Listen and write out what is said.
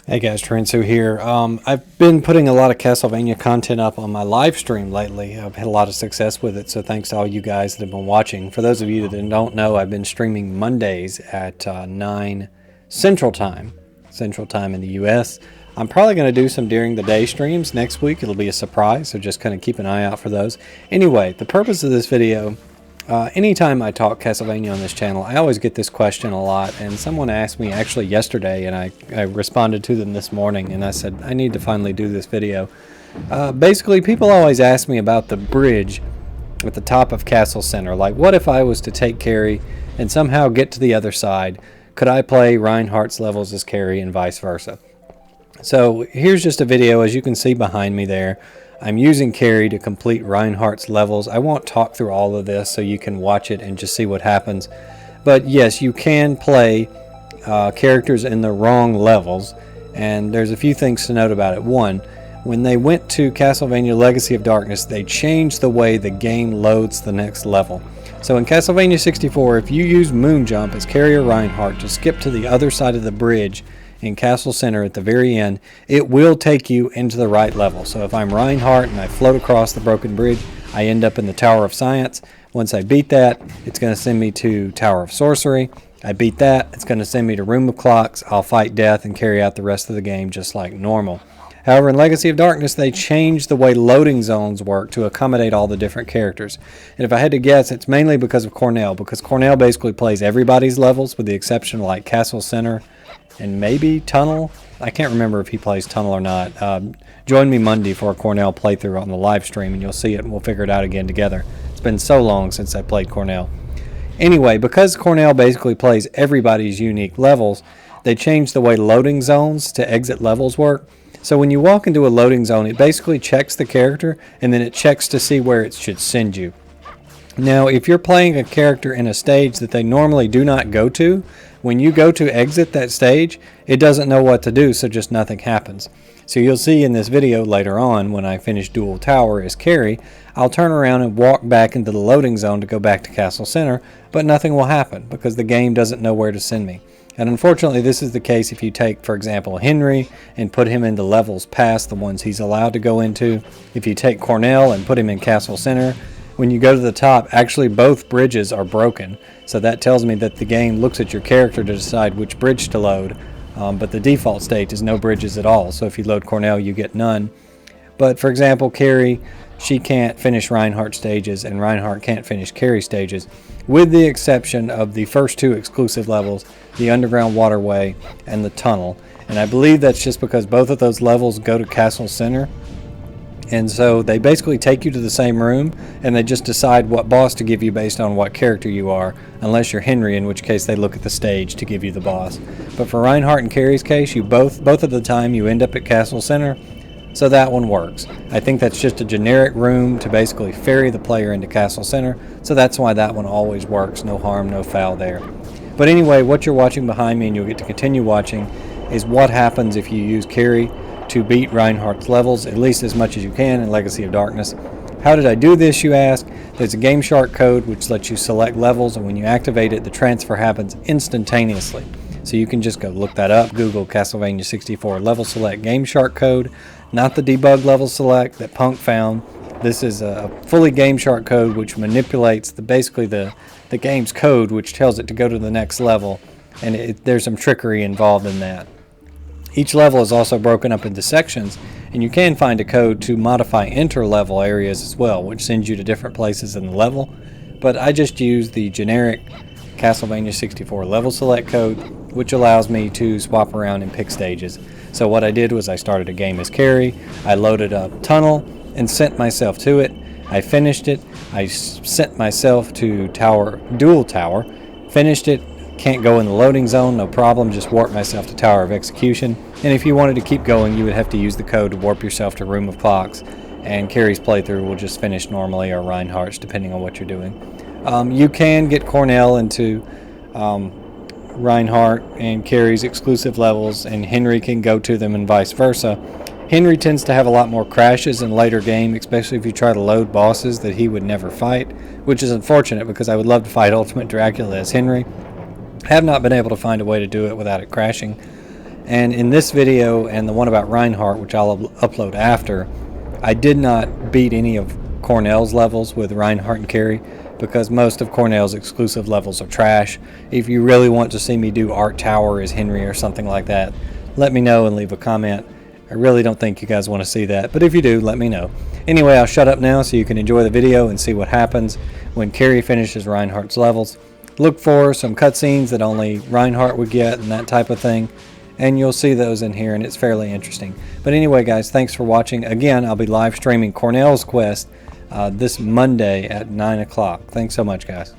Hey guys, Trensu here. I've been putting a lot of Castlevania content up on my live stream lately. I've had a lot of success with it, so thanks to all you guys that have been watching. For those of you that don't know, I've been streaming Mondays at 9 Central Time, Central Time in the US. I'm probably going to do some during the day streams next week. It'll be a surprise, so just kind of keep an eye out for those. Anyway, the purpose of this video, anytime I talk Castlevania on this channel, I always get this question a lot, and someone asked me actually yesterday, and I responded to them this morning, and I said, I need to finally do this video. Basically, people always ask me about the bridge at the top of Castle Center. Like, what if I was to take Carrie and somehow get to the other side? Could I play Reinhardt's levels as Carrie and vice versa? So here's just a video, as you can see behind me there. I'm using Carrie to complete Reinhardt's levels. I won't talk through all of this so you can watch it and just see what happens. But yes, you can play characters in the wrong levels, and there's a few things to note about it. One, when they went to Castlevania Legacy of Darkness, they changed the way the game loads the next level. So in Castlevania 64, if you use Moon Jump as Carrie or Reinhardt to skip to the other side of the bridge in Castle Center at the very end, it will take you into the right level. So if I'm Reinhardt and I float across the broken bridge, I end up in the Tower of Science. Once I beat that, it's going to send me to Tower of Sorcery. I beat that, it's going to send me to Room of Clocks. I'll fight death and carry out the rest of the game just like normal. However, in Legacy of Darkness, they changed the way loading zones work to accommodate all the different characters. And if I had to guess, it's mainly because of Cornell, because Cornell basically plays everybody's levels with the exception of like Castle Center and maybe Tunnel. I can't remember if he plays Tunnel or not. Join me Monday for a Cornell playthrough on the live stream, and you'll see it, and we'll figure it out again together. It's been so long since I played Cornell. Anyway, because Cornell basically plays everybody's unique levels, they changed the way loading zones to exit levels work. So when you walk into a loading zone, it basically checks the character, and then it checks to see where it should send you. Now, if you're playing a character in a stage that they normally do not go to, when you go to exit that stage, it doesn't know what to do, so just nothing happens. So you'll see in this video later on, when I finish Dual Tower as Carrie, I'll turn around and walk back into the loading zone to go back to Castle Center, but nothing will happen because the game doesn't know where to send me. And unfortunately, this is the case if you take, for example, Henry and put him into levels past the ones he's allowed to go into. If you take Cornell and put him in Castle Center, when you go to the top, actually both bridges are broken. So that tells me that the game looks at your character to decide which bridge to load. But the default state is no bridges at all. So if you load Cornell, you get none. But for example, Carrie, she can't finish Reinhardt stages, and Reinhardt can't finish Carrie stages, with the exception of the first two exclusive levels, the Underground Waterway and the Tunnel. And I believe that's just because both of those levels go to Castle Center. And so they basically take you to the same room, and they just decide what boss to give you based on what character you are, unless you're Henry, in which case they look at the stage to give you the boss. But for Reinhardt and Carrie's case, you both of the time you end up at Castle Center, so that one works. I think that's just a generic room to basically ferry the player into Castle Center, so that's why that one always works. No harm, no foul there. But anyway, what you're watching behind me, and you'll get to continue watching, is what happens if you use Carrie to beat Reinhardt's levels, at least as much as you can in Legacy of Darkness. How did I do this, you ask? There's a Gameshark code which lets you select levels, and when you activate it, the transfer happens instantaneously. So you can just go look that up, Google Castlevania 64 level select Gameshark code, not the debug level select that Punk found. This is a fully Gameshark code which manipulates basically the game's code, which tells it to go to the next level, and there's some trickery involved in that. Each level is also broken up into sections, and you can find a code to modify inter-level areas as well, which sends you to different places in the level. But I just use the generic Castlevania 64 level select code, which allows me to swap around and pick stages. So what I did was I started a game as Carrie, I loaded up Tunnel and sent myself to it. I finished it, I sent myself to Dual Tower, finished it. Can't go in the loading zone, no problem, just warp myself to Tower of Execution. And if you wanted to keep going, you would have to use the code to warp yourself to Room of Clocks, and Carrie's playthrough will just finish normally, or Reinhardt's, depending on what you're doing. You can get Cornell into Reinhardt and Carrie's exclusive levels, and Henry can go to them and vice versa. Henry tends to have a lot more crashes in later game, especially if you try to load bosses that he would never fight, which is unfortunate because I would love to fight Ultimate Dracula as Henry. Have not been able to find a way to do it without it crashing. And in this video and the one about Reinhardt, which I'll upload after, I did not beat any of Cornell's levels with Reinhardt and Carrie, because most of Cornell's exclusive levels are trash. If you really want to see me do Art Tower as Henry or something like that, let me know and leave a comment. I really don't think you guys want to see that, but if you do, let me know. Anyway, I'll shut up now so you can enjoy the video and see what happens when Carrie finishes Reinhardt's levels. Look for some cutscenes that only Reinhardt would get and that type of thing, and you'll see those in here, and it's fairly interesting. But anyway, guys, thanks for watching. Again, I'll be live streaming Cornell's Quest this Monday at 9 o'clock. Thanks so much, guys.